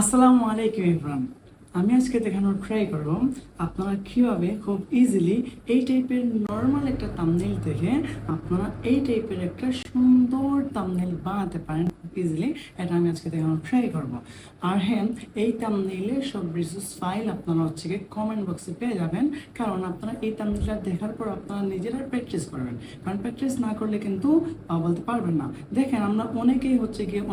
আসসালামু আলাইকুম ইমরান। আমি আজকে দেখানোর ট্রাই করব আপনারা কিভাবে খুব ইজিলি এই টাইপের নর্মাল একটা থাম্বনেইল থেকে আপনারা এই টাইপের একটা সুন্দর থাম্বনেইল বানাতে পারেন খুব ইজিলি। এটা আমি আজকে দেখানোর ট্রাই করব। আর হ্যাঁ, এই থাম্বনেইলের সব রিসোর্স ফাইল আপনারা কমেন্ট বক্সে পেয়ে যাবেন, কারণ আপনারা এই থাম্বনেইলটা দেখার পর আপনারা নিজেরা প্র্যাকটিস করবেন, কারণ প্র্যাকটিস না করলে কিন্তু বলতে পারবেন না। দেখেন, আমরা অনেকেই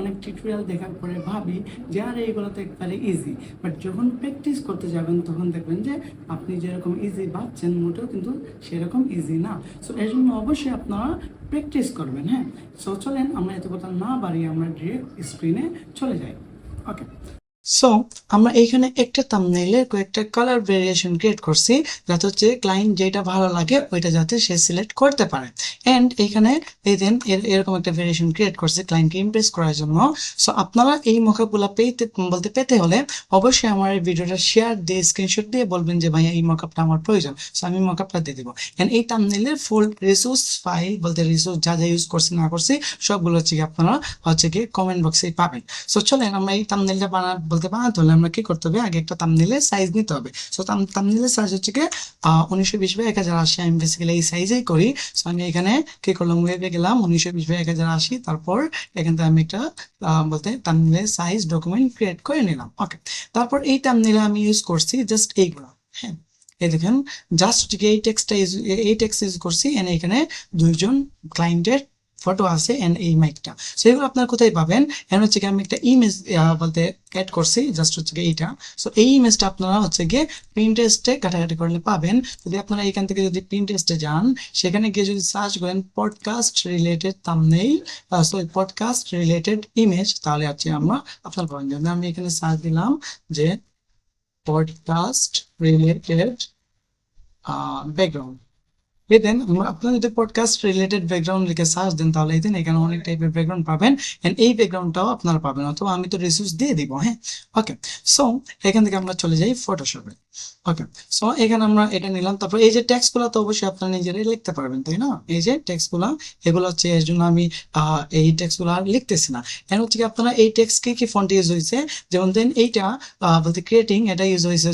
অনেক টিউটোরিয়াল দেখার পরে ভাবি যে আর এইগুলো তো একবারে ইজি, বাট যখন প্র্যাকটিস করতে যাবেন তখন দেখবেন যে আপনি যেরকম ইজি ভাবছেন মোটেও কিন্তু সেরকম ইজি না। সো এর জন্য অবশ্যই আপনারা প্র্যাকটিস করবেন। হ্যাঁ, সো চলেন আমরা এত কথা না বাড়িয়ে আমরা ডিরেক্ট স্ক্রিনে চলে যাই। ওকে, সো আমরা এইখানে একটা থাম্বনেইলের কয়েকটা কালার ভেরিয়েশন ক্রিয়েট করছি, যাতে হচ্ছে ক্লায়েন্ট যেটা ভালো লাগে ওইটা যাতে সে সিলেক্ট করতে পারে। এন্ড এইখানে এই দেন এরকম একটা ভেরিয়েশন ক্রিয়েট করছে ক্লায়েন্টকে ইমপ্রেস করার জন্য। সো আপনারা এই মকআপগুলো পেতে হলে অবশ্যই আমার এই ভিডিওটা শেয়ার দিয়ে স্ক্রিনশট দিয়ে বলবেন যে ভাইয়া এই মকআপটা আমার প্রয়োজন। সো আমি মকআপটা দিয়ে দেবো। এন্ড এই থাম্বনেইলের ফুল রিসোর্স ফাইল রিসোর্স যা যা ইউজ করছি না করছি সবগুলো আপনারা কমেন্ট বক্সে পাবেন। সো চলেন আমরা এই থাম্বনেইলটা বানাতে হলে আমরা কি করতে হবে, আগে একটা থাম্বনেইলের সাইজ নিতে হবে। সো থাম্বনেইলের সাইজ 1920x1080। আমি বেসিক্যালি এই সাইজেই করি। সো আমি এখানে কি করলাম, ওয়েবে গেলাম 1920x1080, তারপর এখান থেকে আমি একটা থাম্বনেইলের সাইজ ডকুমেন্ট ক্রিয়েট করে নিলাম। ওকে, তারপর এই থাম্বনেইলে আমি ইউজ করছি জাস্ট এইগুলো। হ্যাঁ, এই দেখেন, জাস্ট এই টেক্সট ইউজ করছি। এন্ড এখানে দুইজন ক্লায়েন্টের ফটো আছে এন্ড এই মাইকটা। সো এগুলো আপনার কোথায় পাবেন? এন্ড আমি একটা ইমেজ অ্যাড করছি, জাস্ট এইটা। সো এই ইমেজটা আপনারা প্রিন্টারেস্টে ঘাটাঘাটি করলে পাবেন। যদি আপনারা এখান থেকে যদি প্রিন্টারেস্টে যান, সেখানে গিয়ে যদি সার্চ করেন podcast related thumbnail, podcast related image, তাহলে আমরা আপনার পাবেন। যেমন আমি এখানে সার্চ দিলাম যে পডকাস্ট রিলেটেড ব্যাকগ্রাউন্ড। দেন আপনারা যদি পডকাস্ট রিলেটেড ব্যাকগ্রাউন্ড লিখে সার্চ দেন, তাহলে এখানে অনেক টাইপের ব্যাকগ্রাউন্ড পাবেন। এন্ড এই ব্যাকগ্রাউন্ডটাও আপনারা পাবেন, অথবা আমি তো রিসোর্স দিয়ে দিব। হ্যাঁ, ওকে। সো এখান থেকে আমরা চলে যাই ফটোশপে। ওকে, সো এখানে আমরা এটা নিলাম। তারপর এই যে টেক্সট গুলো তো অবশ্যই আপনারা নিজেরাই লিখতে পারবেন, তাই না? এই যে টেক্সট গুলা, এগুলো এর জন্য আমি এই টেক্সট গুলো আর লিখতেছি না। এখন আপনারা এই টেক্সট কি ফন্ট ইউজ হয়েছে, যেমন দেন এইটা ক্রিয়েটিং, এটা ইউজ হয়েছে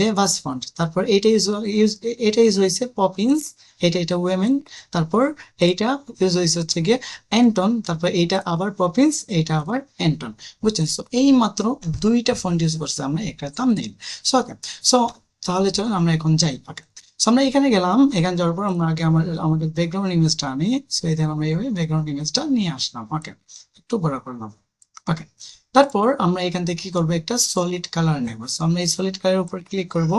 ভেভাস ফন্ট। তারপর এটা ইউজ হয়েছে পপিন্স, এটা ওয়েমেন। তারপর এইটা ইউজ হয়েছে অ্যান্টন। তারপর এইটা আবার পপিন্স, এইটা আবার অ্যান্টন। বুঝছেন? সো এই মাত্র দুইটা ফন্ট ইউজ করছে আমরা একটা থাম্বনেইল। সো ওকে, সো তাহলে চলুন আমরা এখন যাই। ওকে, সো আমরা এখানে গেলাম। এখানে যাওয়ার পর আমরা আগে আমাদের ব্যাকগ্রাউন্ড ইমেজটা আনি। সো এখানে আমরা এইভাবে ব্যাকগ্রাউন্ড ইমেজটা নিয়ে আসলাম। ওকে, একটু বড় করলাম। ওকে, তারপর আমরা এখান থেকে কি করবো, একটা সলিড কালার নেব। সো আমরা এই সলিড কালারের উপর ক্লিক করব,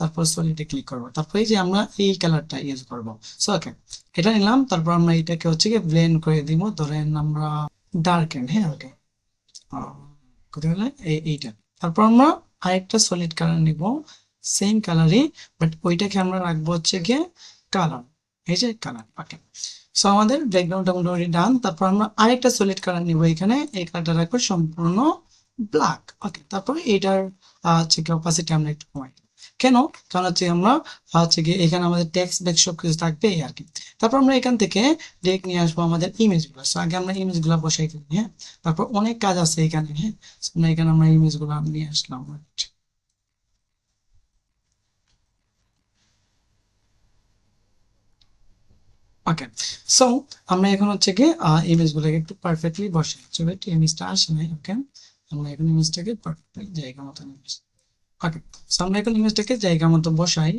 তারপর সলিডে ক্লিক করব, তারপর এই যে আমরা এই কালারটা ইউজ করব। সো ওকে, এটা নিলাম। তারপর আমরা এটাকে ব্লেন্ড করে দিব, ধরেন আমরা ডার্কেন। হ্যাঁ, ওকে, কোথায় গেলে এইটা। তারপর আমরা আরেকটা সলিড কালার নিব, সেম কালারই, বাট ওইটাকে আমরা রাখবো কালার। এই যে কালার। ওকে, সো আমাদের ব্যাকগ্রাউন্ডটা মোটামুটি ডান। তারপর আমরা আরেকটা সলিড কালার নিব, এখানে এই কালারটা রাখবো সম্পূর্ণ ব্ল্যাক। ওকে, তারপর এটার অপাসিটি আমরা একটু কমাই। কেন? কারণ আমরা এখানে আমাদের টেক্সট ব্যাক সবকিছু থাকবে এই আর কি। তারপর আমরা এখান থেকে ডিরেক্ট নিয়ে আসবো আমাদের ইমেজগুলো। সো আগে আমরা ইমেজগুলো বসাই ফেলি। হ্যাঁ, তারপর অনেক কাজ আছে এখানে। হ্যাঁ, এখানে আমরা ইমেজগুলো নিয়ে আসলাম। ওকে, সো আমরা এখন ইমেজগুলোকে একটু পারফেক্টলি বসাই। চলো, ইমেজটা আসে নাই। ওকে, আমরা এখন ইমেজটাকে পারফেক্টলি জায়গা মতো নিয়ে আসি। ওকে, সো আমরা এখন ইমেজটাকে জায়গা মতো বসাই।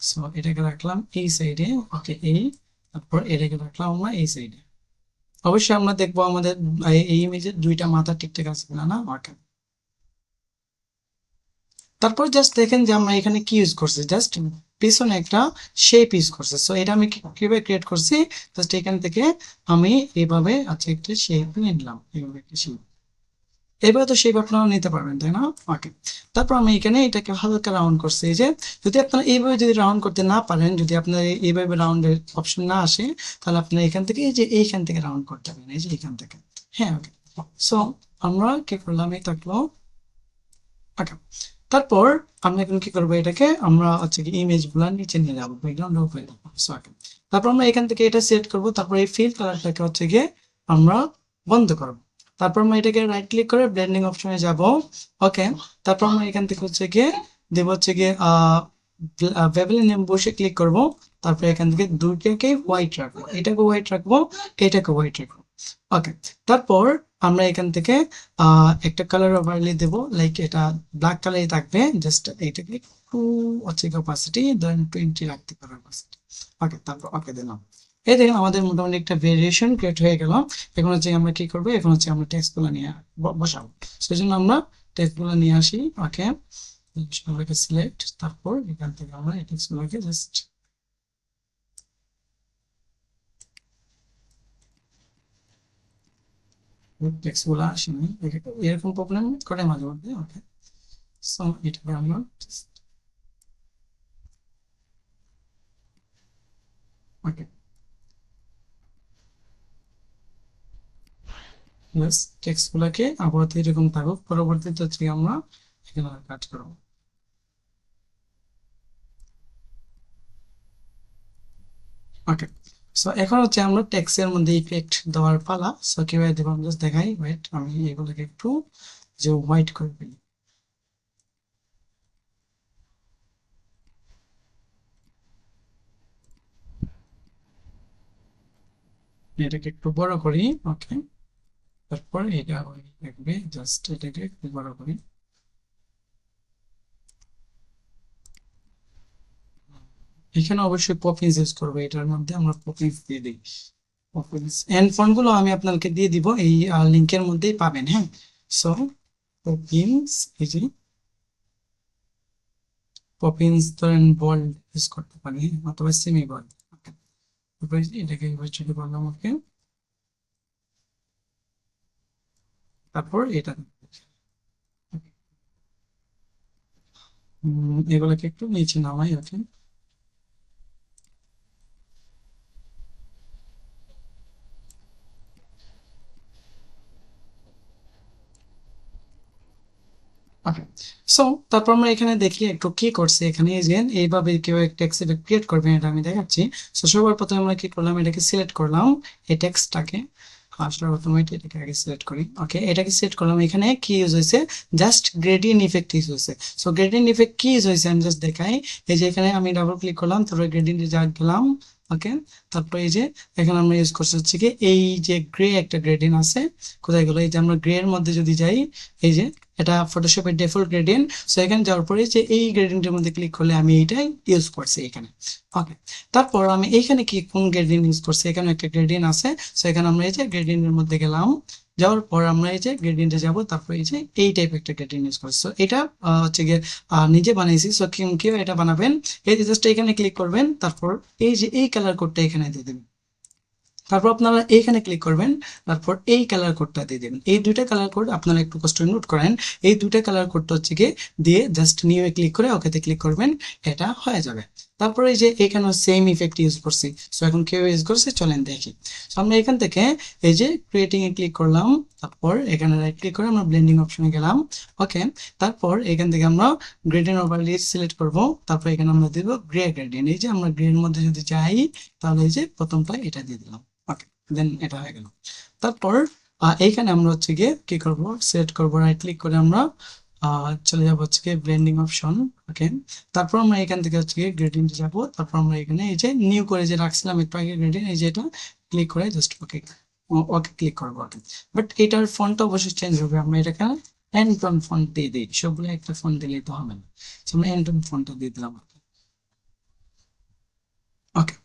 সো এটাকে রাখলাম এই সাইডে। ওকে, তারপর এটাকে রাখলাম আমরা এই সাইডে। অবশ্যই আমরা দেখবো আমাদের এই ইমেজের দুইটা মাথা ঠিকঠাক আছে কিনা না। ওকে, তারপর জাস্ট দেখেন যে আমরা এখানে কি ইউজ করছি, জাস্ট পিছনে একটা শেপ ইউজ করছে। সো এটা আমি কিভাবে ক্রিয়েট করছি, জাস্ট এখান থেকে আমি এইভাবে একটা শেপ নিয়ে নিলাম, এইভাবে একটা শেপ। এবার তো শেপ আপনারা নিতে পারবেন, তাই না? ওকে, তারপর আমি এখানে এটাকে হালকা রাউন্ড করছি। এই যে যদি আপনারা এইভাবে যদি রাউন্ড করতে না পারেন, যদি আপনার এইভাবে রাউন্ডের অপশন না আসে, তাহলে আপনারা এখান থেকে এইখান থেকে রাউন্ড করতে পারেন, এই যে এখান থেকে। হ্যাঁ, ওকে, সো আমরা কি করলাম, এই থাকলো। ওকে, তারপর আমরা এখন কি করবো, এটাকে আমরা ইমেজ গুলা নিচে নিয়ে যাবো, ব্যাকগ্রাউন্ড উপরে। তারপর আমরা এখান থেকে এটা সিলেক্ট করবো। তারপর এই ফিল কালারটাকে আমরা বন্ধ করবো। তারপর আমরা এটাকে রাইট ক্লিক করে ব্লেন্ডিং অপশনে যাব। ওকে, তারপর আমরা এখান থেকে হচ্ছে গিয়ে দেব হচ্ছে গিয়ে বেভেল নেম বসে ক্লিক করব। তারপর এখান থেকে দুইটাকে হোয়াইট রাখবো, এটাকে হোয়াইট রাখবো, এটাকে হোয়াইট রাখবো। ওকে, তারপর আমরা এখান থেকে একটা কালার ওভারলে দেব, লাইক এটা ব্ল্যাক কালারই থাকবে। জাস্ট এইটাকে একটু হচ্ছে অপাসিটি ধরেন 20 রাখতে পারো অপাসিটি। ওকে, তারপর ওকে দিলাম। এই দেখুন আমাদের মোটামুটি একটা ভেরিয়েশন ক্রিয়েট হয়ে গেল। এখন হচ্ছে আমরা কি করবো, এখন হচ্ছে আমরা টেক্সটগুলো নিয়ে বসাবো। সেই জন্য আমরা টেক্সটগুলো নিয়ে আসি। ওকে, সবাইকে সিলেক্ট, তারপর এখান থেকে আমরা এই টেক্সটগুলোকে জাস্ট টেক্সটগুলো আসেনি, এরকম প্রবলেম করে মাঝে মধ্যে। ওকে, সো এটাকে আমরা ওকে টেক্সটগুলোকে আপাতত এরকম থাকুক, পরবর্তীতে হচ্ছে আমরা এখানে কাজ করবো। ওকে, সো এখন হচ্ছে আমরা টেক্সটের মধ্যে ইফেক্ট দেওয়ার পালা। সো কিভাবে দেবো আমি জাস্ট দেখাই। ওয়েট, আমি এগুলোকে একটু যে হোয়াইট করে ফেলি। এটাকে একটু বড় করি। ওকে, তারপর এটা দেখবে, জাস্ট এটাকে একটু বড় করি। এখানে অবশ্যই পপিন্স ইউজ করবো, এটার মধ্যে আমরা পপিন্স দিয়ে দিই। পপিন্স এন্ড ফন্ট গুলো আমি আপনাকে দিয়ে দিব, এই লিংকের মধ্যেই পাবেন। হ্যাঁ, সো পপিন্স, এই যে পপিন্স ধরেন বোল্ড ইউজ করতে পারি অথবা সেমি বোল্ড। এটাকে ছোট করলাম। ওকে, তারপর এটা এগুলোকে একটু নিচে নামাই। ওকে, ওকে, সো তারপর আমরা এখানে দেখি একটু কি করছে এখানে। এই যে এইভাবে কেউ একটা টেক্সট ক্রিয়েট করবেন, এটা আমি দেখাচ্ছি। সো সবার প্রথমে আমরা কি করলাম, এটাকে সিলেক্ট করলাম, এই টেক্সটটাকে আসলে প্রথমে এটাকে আগে সিলেক্ট করি। ওকে, এটাকে সিলেক্ট করলাম। এখানে কি ইউজ হয়েছে, জাস্ট গ্রেডিয়েন্ট ইফেক্ট ইউজ হয়েছে। সো গ্রেডিয়েন্ট ইফেক্ট কি ইউজ হয়েছে আমি জাস্ট দেখাই। এই যে এখানে আমি ডাবল ক্লিক করলাম, তারপরে গ্রেডিয়েন্টে যা গেলাম। ওকে, তারপর এই যে এখানে আমরা ইউজ করছি হচ্ছে কি, এই যে গ্রে একটা গ্রেডিয়েন্ট আছে, কোথায় গেলো, এই যে আমরা গ্রে এর মধ্যে যদি যাই, এই যে এটা ফটোশপের ডিফল্ট গ্রেডিয়েন্ট। সো এখানে যাওয়ার পরে যে এই গ্রেডিয়েন্টের মধ্যে ক্লিক করলে আমি এইটাই ইউজ করছি এখানে। ওকে, তারপর আমি এইখানে কি কোন গ্রেডিয়েন্ট ইউজ করছি, এখানে একটা গ্রেডিয়েন্ট আছে। সো এখানে আমরা এই যে গ্রেডিয়েন্টের মধ্যে গেলাম, যাওয়ার পর আমরা এই যে গ্রেডিয়েন্টে যাব, তারপর এই যে এই টাইপ একটা গ্রেডিয়েন্ট ইউজ করছি। সো এটা হচ্ছে গিয়ে নিজে বানিয়েছি। সো কেউ এটা বানাবেন, এই যে জাস্ট এখানে ক্লিক করবেন, তারপর এই যে এই কালার কোডটা এখানে দিয়ে দেবেন। তারপর আপনারা এইখানে ক্লিক করবেন, তারপর এই কালার কোডটা দিয়ে দেবেন। এই দুইটা কালার কোড আপনারা একটু কষ্ট নোট করেন। এই দুইটা কালার কোডটা হচ্ছে গিয়ে দিয়ে জাস্ট নিউ এ ক্লিক করে ওকেতে ক্লিক করবেন, এটা হয়ে যাবে। তারপরে এই যে এখানে সেম ইফেক্ট ইউজ করছি। সো এখন কেউ ইউজ করছে, চলেন দেখি। সো আমরা এখান থেকে এই যে ক্রিয়েটিং এ ক্লিক করলাম, তারপর এখানে রাইট ক্লিক করে আমরা ব্লেন্ডিং অপশনে গেলাম। ওকে, তারপর এখান থেকে আমরা গ্রেডিয়েন্ট ওভারলে সিলেক্ট করব। তারপর এখানে আমরা দিব গ্রে গ্রেডিয়েন্ট। এই যে আমরা গ্রে এর মধ্যে যদি যাই, তাহলে এই যে প্রথমটা এটা দিয়ে দিলাম। ওকে, দেন এটা হয়ে গেল। তারপর এইখানে আমরা হচ্ছে গিয়ে কি করব, সিলেক্ট করব, রাইট ক্লিক করে আমরা চলে যাব হচ্ছে গিয়ে ব্লেন্ডিং অপশন। ওকে, তারপর আমরা এখান থেকে হচ্ছে গিয়ে গ্রেডিয়েন্টে যাব। তারপর আমরা এখানে এই যে নিউ করে যে রাখছিলাম একটু আগে গ্রেডিয়েন্ট, এই যে এটা ক্লিক করে জাস্ট ওকে, ওকে ক্লিক করবো। ওকে, বাট এটার ফন্টটা অবশ্যই চেঞ্জ হবে। আমরা এটাকে এন্টন ফন্ট দিয়ে দিই, সবগুলো একটা ফন্ট দিলেই তো হবে না। So আমরা এন্টন ফন্টটা দিয়ে দিলাম। ওকে,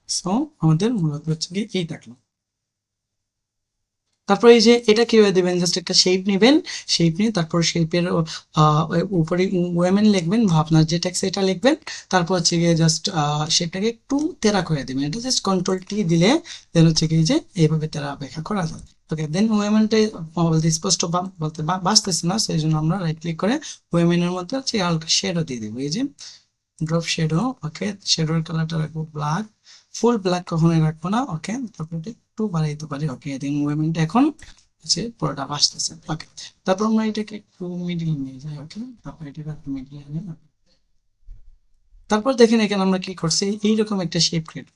সো আমাদের মূলত হচ্ছে গিয়ে এই থাকলো। তারপর এই যে এটা কিভাবে দিবেন, জাস্ট একটা শেপ নেবেন, শেপ নিয়ে তারপর শেপের উপরে ওয়েমেন লিখবেন বা আপনার যে টেক্সট এটা লিখবেন। তারপর হচ্ছে গিয়ে জাস্ট শেপটাকে একটু তেরা করে দিবেন, এটা জাস্ট কন্ট্রোল টি দিলে দেন হচ্ছে গিয়ে যে এইভাবে তেরা ব্যাখ্যা করা যায়। ওকে, দেন ওয়েমেনটা বলতে স্পষ্ট বলতে বাঁচতেছে না, সেই জন্য আমরা রাইট ক্লিক করে ওয়েমেনের মধ্যে হচ্ছে হালকা শেডও দিয়ে দিব। এই যে ড্রপ শেডো। ওকে, শেডোর কালারটা রাখবো ব্ল্যাক, ফুল ব্ল্যাক কখনোই রাখবো না। ওকে, তারপর এটা একটু বাড়াই দিতে পারি। ওকে, দেন মুভমেন্ট এখন হচ্ছে পুরোটা আসতেছে। ওকে, তারপর আমরা এটাকে একটু মিডিল নিয়ে যাই। ওকে, তারপর এটাকে একটু মিডিল নিয়ে, তারপর দেখেন এখানে আমরা কি করছি, এইরকম একটা শেপ ক্রিয়েট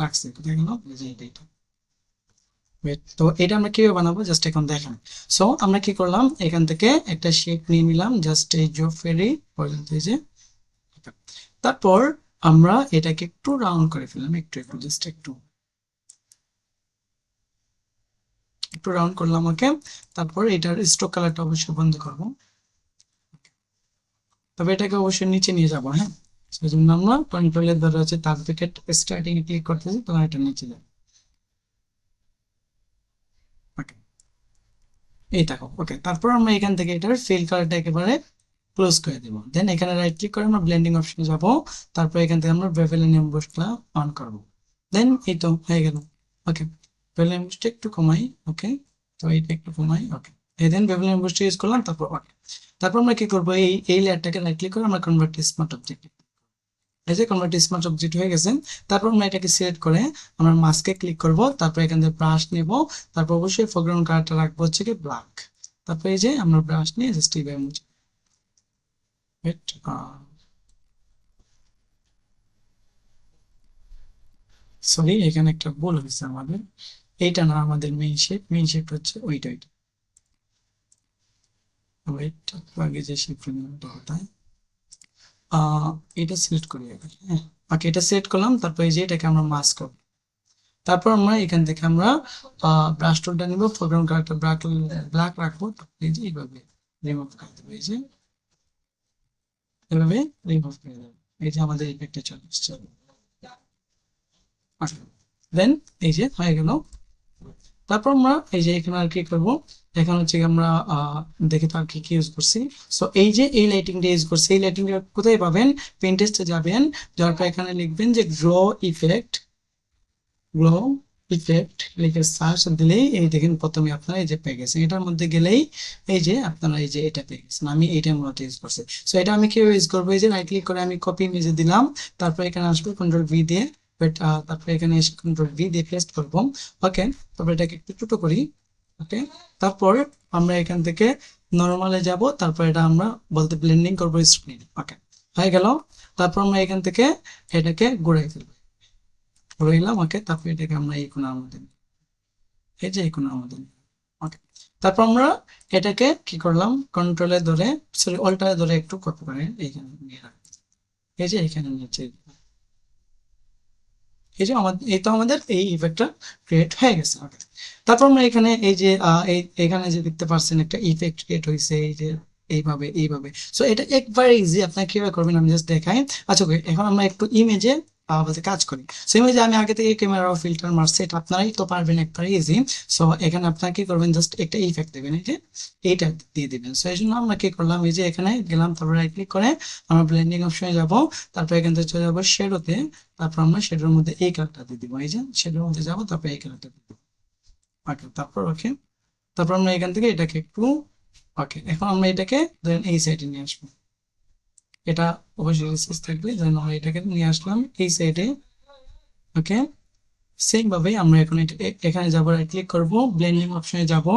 রাখছি। কোথায় গেল, এই যে এটা। Wait, তো এটা আমরা কিভাবে বানাবো জাস্ট এখন দেখেন। সো আমরা কি করলাম, এখান থেকে একটা শেপ নিয়ে নিলাম জাস্ট এই জো ফেরি পর্যন্ত, এই যে। তারপর আমরা এটাকে একটু রাউন্ড করে ফেললাম, একটু একটু জাস্ট একটু একটু রাউন্ড করলাম, ওকে। তারপর এটার স্ট্রোক কালারটা অবশ্যই বন্ধ করবো, তবে এটাকে অবশ্যই নিচে নিয়ে যাবো, হ্যাঁ। সেই জন্য আমরা কন্ট্রোলের ধরে হচ্ছে তার থেকে স্টার্টিং এ ক্লিক করতেছি, তখন এটা নিচে যাবে, ওকে। এই দেখো, ওকে। তারপর আমরা এখান থেকে এটার ফিল কালারটা একেবারে ক্লোজ করে দিব। দেন এখানে রাইট ক্লিক করে আমরা ব্লেন্ডিং অপশনে যাব। তারপর এখান থেকে আমরা বেভেল এমবোসটা অন করব। দেন এই তো হয়ে গেল, ওকে। বেভেল এমবোসটা একটু কমাই, ওকে। তো এইটা একটু কমাই, ওকে। এই দেন বেভেল এমবোসটা ইউজ করলাম, তারপর ওকে। তারপর আমরা কি করব, এই লেয়ারটাকে রাইট ক্লিক করে আমরা কনভার্ট টু স্মার্ট অবজেক্ট, এই যে কনভার্ট টু স্মার্ট অবজেক্ট হয়ে গেছে। তারপর আমরা এটাকে সিলেক্ট করে আমরা মাস্কে ক্লিক করব। তারপর এখান থেকে ব্রাশ নেব। তারপর অবশ্যই ফোরগ্রাউন্ড কালারটা রাখবো হচ্ছে কি ব্ল্যাক। তারপর এই যে আমরা ব্রাশ নিয়ে জাস্ট এইভাবে মুছে, সরি এখানে একটা ভুল হয়েছে আমাদের, এইটা না আমাদের মেইন শেপ হচ্ছে ওইটা ওইটা। ওয়েট, আগে যে শেপ হতায় এটা সিলেক্ট করি আগে, হ্যাঁ। ওকে, এটা সিলেক্ট করলাম। তারপর এই যে এটাকে আমরা মাস্ক করব। তারপর আমরা এখান থেকে আমরা ব্রাশ টুলটা নিব, ফোরগ্রাউন্ড কালারটা ব্ল্যাক ব্ল্যাক রাখবো। এই যে এইভাবে রিমুভ করে দেবো, এই যে এভাবে রিমুভ করে দেবো। এই যে আমাদের ইফেক্টে চলে এসছে, দেন এই যে হয়ে গেল। তারপর আমরা এই যে এখানে আর কি করবো, এখানে হচ্ছে আমরা দেখি তো আর কি কি ইউজ করছি। সো এই যে এই লাইটিংটা ইউজ করছি, এই লাইটিংটা কোথায় পাবেন, পিন্টারেস্টে যাবেন, যাওয়ার পর এখানে লিখবেন যে গ্লো ইফেক্ট লিখে সার্চ দিলেই এই দেখেন প্রথমে আপনারা এই যে পেয়ে গেছেন, এটার মধ্যে গেলেই এই যে আপনারা এই যে এটা পেয়ে গেছেন। আমি এইটার মধ্যে ইউজ করছি। সো এটা আমি কিভাবে ইউজ করবো, এই যে রাইট ক্লিক করে আমি কপি ইমেজে দিলাম। তারপর এখানে আসবো কন্ট্রোল ভি দিয়ে, বাট তারপরে এখানে এসে কন্ট্রোল ভি দিয়ে পেস্ট করবো, ওকে। তারপর এটাকে একটু ছোট করি, ওকে। তারপর আমরা এখান থেকে নর্মালে যাব। তারপর এটা আমরা বলতে ব্লেন্ডিং করবো স্ক্রিন, ওকে। হয়ে গেল। তারপর আমরা এখান থেকে এটাকে ঘুরাই ফেলবো, ঘুরাইলাম, ওকে। তারপর এটাকে আমরা এই কোণার মধ্যে, এই যে এই কোণার মধ্যে, ওকে। তারপর আমরা এটাকে কি করলাম, কন্ট্রোলে ধরে, সরি অল্টারে ধরে একটু কপি করে এইখানে নিয়ে রাখবো, এই যে এখানে নিচে, এই যে আমাদের এই তো আমাদের এই ইফেক্টটা ক্রিয়েট হয়ে গেছে, ওকে। তারপর আমরা এখানে এই যে এখানে যে দেখতে পাচ্ছেন একটা ইফেক্ট ক্রিয়েট হয়েছে, এই যে এইভাবে। সো এটা একবারে ইজি, আপনারা কিভাবে করবেন আমি জাস্ট দেখাই। আচ্ছা ওকে, এখন আমরা একটু ইমেজে বলতে কাজ করি। সো ইমেজে আমি আগে থেকে ক্যামেরা ফিল্টার মারছি, এটা আপনারাই তো পারবেন একবারে ইজি। সো এখানে আপনারা কি করবেন, জাস্ট একটা ইফেক্ট দেবেন, এই যে এইটা দিয়ে দিবেন। সো এই জন্য আমরা কি করলাম, এই যে এখানে গেলাম, তারপর রাইট ক্লিক করে আমরা ব্লেন্ডিং অপশনে যাব। তারপর এখান থেকে চলে যাবো শ্যাডোতে। তারপর আমরা শ্যাডোর মধ্যে এই কালারটা দিয়ে দিব, এই যে শ্যাডোর মধ্যে যাবো, তারপর এই কালারটা দিয়ে দিব, ওকে। তারপর ওকে, তারপর আমরা এখান থেকে এটাকে একটু, ওকে। এখন আমরা এটাকে ধরেন এই সাইডে নিয়ে আসবো, এটা অবশ্যই রিসেস থাকবে, ধরেন আমরা এটাকে নিয়ে আসলাম এই সাইডে, ওকে। সেম ভাবে আমরা এখন এখানে যাবো, রাইট ক্লিক করবো, ব্লেন্ডিং অপশনে যাব।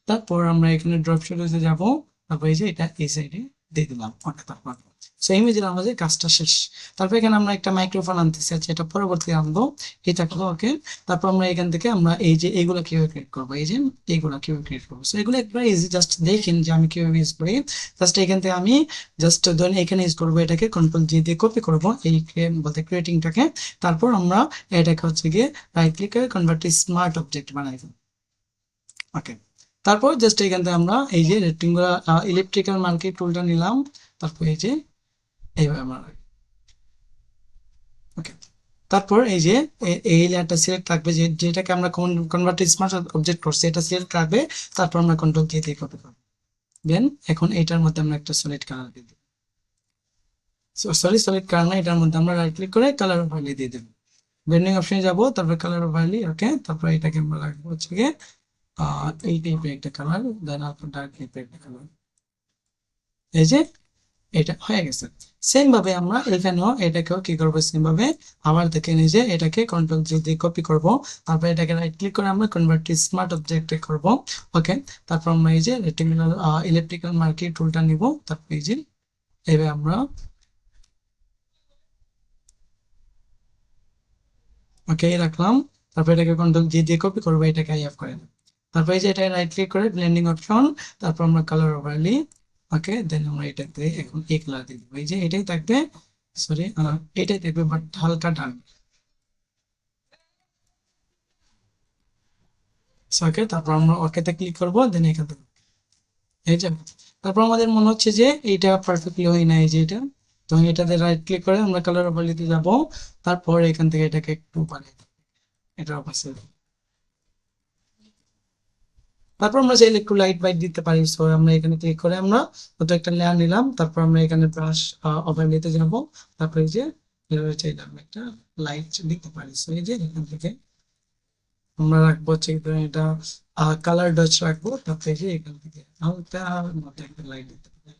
তারপর আমরা এখানে ড্রপ শ্যাডোতে যাব। তারপর এই যে এটা এই সাইডে দিয়ে দিলাম, ওকে। তারপর সেই ইমেজের আমাদের কাজটা শেষ। তারপর এখানে আমরা একটা মাইক্রোফোন আনতেছি, আচ্ছা এটা পরবর্তী আনবো, এই থাকলো, ওকে। তারপর আমরা এখান থেকে আমরা এই যে এইগুলা কিভাবে ক্রিয়েট করবো, এই যে এইগুলা কিভাবে ক্রিয়েট করবো, সো এগুলো একবার ইজি, জাস্ট দেখেন যে আমি কিভাবে ইউজ করি। জাস্ট এখান থেকে আমি জাস্ট ধরেন এখানে ইউজ করবো, এটাকে কন্ট্রোল জি দিয়ে কপি করবো এই বলতে ক্রিয়েটিংটাকে। তারপর আমরা এটাকে হচ্ছে গিয়ে রাইট ক্লিক করে কনভার্ট টু স্মার্ট অবজেক্ট বানাই দেবো, ওকে। তারপর জাস্ট এখান থেকে আমরা এই যে রেক্টেঙ্গুলার ইলেকট্রিক্যাল মার্কি টুলটা নিলাম। তারপর এই যে এইভাবে আমরা, ওকে। তারপর এই যে এই লেয়ারটা সিলেক্ট থাকবে, যেটাকে আমরা কনভার্ট টু স্মার্ট অবজেক্ট করছি, এটা সিলেক্ট রাখবে। তারপর আমরা কন্ট্রোল কে দিয়ে কপি করবো। দেন এখন এইটার মধ্যে আমরা একটা সলিড কালার দিয়ে দিই, সলিড কালার না, এটার মধ্যে আমরা রাইট ক্লিক করে কালার ওভারলে দিয়ে দেবো। ব্লেন্ডিং অপশনে যাব, তারপর কালার ওভারলি, ওকে। তারপর এটাকে আমরা রাখবো হচ্ছে গিয়ে এই টাইপের একটা কালার, দেন আপনার ডার্ক টাইপের একটা কালার, এই যে এটা হয়ে গেছে। সেম ভাবে আমরা এখানেও এটাকেও কি করবো, সেম ভাবে আবার দেখে নিজে এটাকে কন্ট্রোল জি দিয়ে কপি করব। তারপর এটাকে রাইট ক্লিক করে আমরা কনভার্ট টু স্মার্ট অবজেক্টে করব, ওকে। তারপর আমরা এই যে রেক্টেঙ্গুলার ইলেকট্রিক্যাল মার্কি টুলটা নিব। তারপর এই যে এভাবে আমরা, ওকে, রাখলাম। তারপর এটাকে কন্ট্রোল জি দিয়ে কপি করবো, এটাকে আইএফ করে নেব। তারপর এই যে এটা রাইট ক্লিক করে ব্লেন্ডিং অপশন, তারপর আমরা কালার ওভারলি, ওকে, দেন আমরা এটাতে এখন এই কালার দিয়ে দেবো। এই যে এটাই থাকবে, সরি এটাই থাকবে বাট হালকা ডান। ওকে, তারপর আমরা ওকেতে ক্লিক করবো, দেন এখান থেকে এই যে, তারপর আমাদের মনে হচ্ছে যে এইটা পারফেক্টলি হয় না, এই যে এটা, তো এটাতে রাইট ক্লিক করে আমরা কালার ওভারলিতে যাব, তারপর এখান থেকে এটাকে একটু বাড়িয়ে দেব, এটা অপাসে। তারপর আমরা চাইলে একটু লাইট বাইট দিতে পারি, সো আমরা এখানে ক্লিক করে আমরা কত একটা লেয়ার নিলাম, তারপর আমরা এখানে ব্রাশ ওভারলিতে যাব, তারপর এই যে এভাবে চাইলে আমরা একটা লাইট দিতে পারি, সো এই যে এখান থেকে আমরা রাখবো হচ্ছে এটা কালার ডচ রাখবো, তারপরে এই যে এখান থেকে হালকা মতো একটা লাইট দিতে পারি,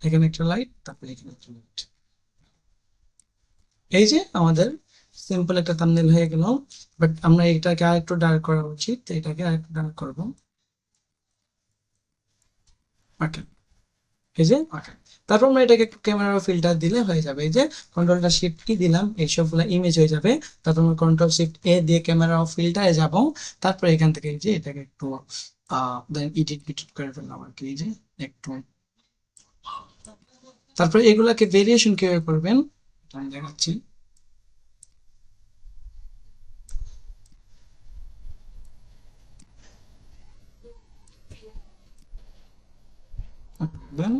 এখানে একটা লাইট, তারপরে এখানে একটা লাইট। এই যে আমাদের সিম্পল একটা থাম্বনেল হয়ে গেল, বাট আমরা এটাকে আরেকটু ডার্ক করা উচিত, তো এটাকে আরেকটু ডার্ক করবো। ওকে, এই যে ওকে, তারপর আমরা এটাকে একটু ক্যামেরা ফিল্টার দিলে হয়ে যাবে। এই যে কন্ট্রোলটা শিফট কি দিলাম, এই সবগুলো ইমেজ হয়ে যাবে। তারপর আমরা কন্ট্রোল শিফট এ দিয়ে ক্যামেরা ফিল্টারে যাব, তারপর এখান থেকে এই যে এটাকে একটু দেন এডিট বিডিট করে ফেললাম আর কি, এই যে একটু। তারপর এগুলাকে ভেরিয়েশন কিভাবে করবেন এটা আমি দেখাচ্ছি। দেন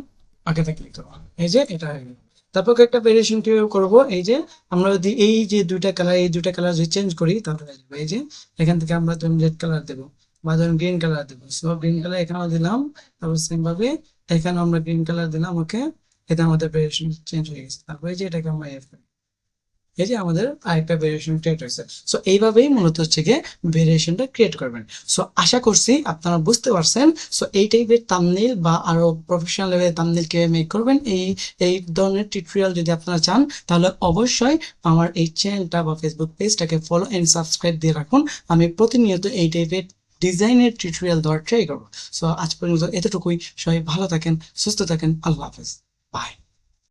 ওকেতে ক্লিক করবো, এই যে এটা হয়ে গেল। তারপর একটা ভেরিয়েশন কিভাবে করবো, এই যে আমরা যদি এই যে দুইটা কালার, এই দুইটা কালার যদি চেঞ্জ করি তাহলে হয়ে যাবে। এই যে এখান থেকে আমরা ধরুন রেড কালার দেবো বা ধরুন গ্রিন কালার দেবো, সো গ্রিন কালার এখানেও দিলাম, তারপর সেম ভাবে এখানে আমরা গ্রিন কালার দিলাম, ওকে, এতে আমাদের ভেরিয়েশন চেঞ্জ হয়ে গেছে। তারপর এই যে এটাকে আমরা এফ, এই যে আমাদের আরেকটা ভেরিয়েশন ক্রিয়েট হয়েছে। সো এইভাবেই মূলত হচ্ছে গিয়ে ভেরিয়েশনটা ক্রিয়েট করবেন। সো আশা করছি আপনারা বুঝতে পারছেন। সো এই টাইপের থাম্বনেইল বা আরো প্রফেশনাল লেভেলের থাম্বনেইল কিভাবে মেক করবেন, এই ধরনের টিউটোরিয়াল যদি আপনারা চান তাহলে অবশ্যই আমার এই চ্যানেলটা বা ফেসবুক পেজটাকে ফলো এন্ড সাবস্ক্রাইব দিয়ে রাখুন। আমি প্রতিনিয়ত এই টাইপের ডিজাইনের টিউটোরিয়াল দেওয়ার ট্রাই করবো। সো আজ পর্যন্ত এতটুকুই, সবাই ভালো থাকেন, সুস্থ থাকেন, আল্লাহ হাফেজ, বাই।